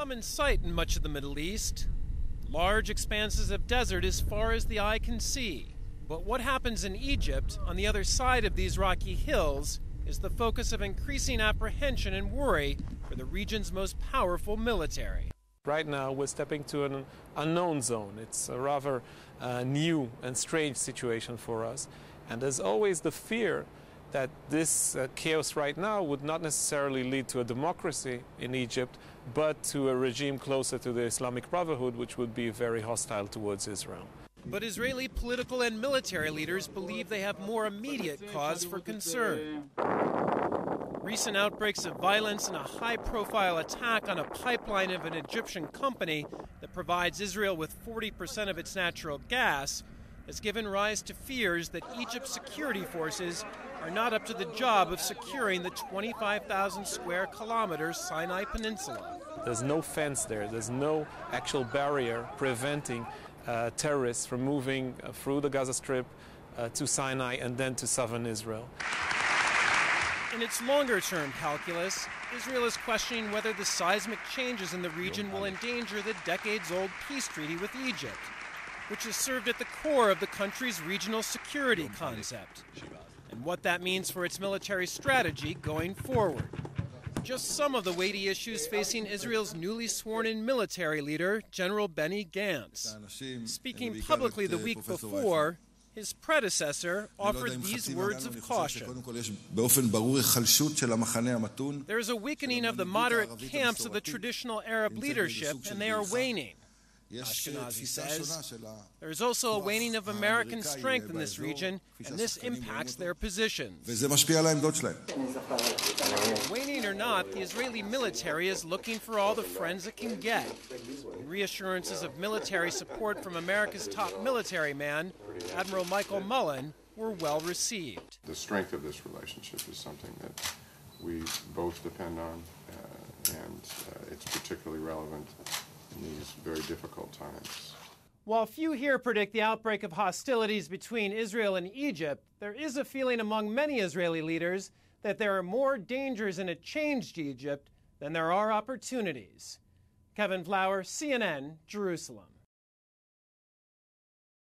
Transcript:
common sight in much of the Middle East. Large expanses of desert as far as the eye can see. But what happens in Egypt, on the other side of these rocky hills, is the focus of increasing apprehension and worry for the region's most powerful military. Right now, we're stepping to an unknown zone. It's a rather new and strange situation for us. And there's always the fear that this chaos right now would not necessarily lead to a democracy in Egypt, but to a regime closer to the Islamic Brotherhood, which would be very hostile towards Israel. But Israeli political and military leaders believe they have more immediate cause for concern. Recent outbreaks of violence and a high-profile attack on a pipeline of an Egyptian company that provides Israel with 40% of its natural gas has given rise to fears that Egypt's security forces are not up to the job of securing the 25,000 square kilometer Sinai Peninsula. There's no fence there. There's no actual barrier preventing terrorists from moving through the Gaza Strip to Sinai and then to southern Israel. In its longer-term calculus, Israel is questioning whether the seismic changes in the region will endanger the decades-old peace treaty with Egypt, which has served at the core of the country's regional security concept, and what that means for its military strategy going forward. Just some of the weighty issues facing Israel's newly sworn-in military leader, General Benny Gantz. Speaking publicly the week before, his predecessor offered these words of caution. There is a weakening of the moderate camps of the traditional Arab leadership, and they are waning. Ashkenazi says. There is also a waning of American strength in this region, and this impacts their positions. Waning or not, the Israeli military is looking for all the friends it can get. Reassurances of military support from America's top military man, Admiral Michael Mullen, were well received. The strength of this relationship is something that we both depend on, and it's particularly relevant in these very difficult times. While few here predict the outbreak of hostilities between Israel and Egypt, there is a feeling among many Israeli leaders that there are more dangers in a changed Egypt than there are opportunities. Kevin Flower, CNN, Jerusalem.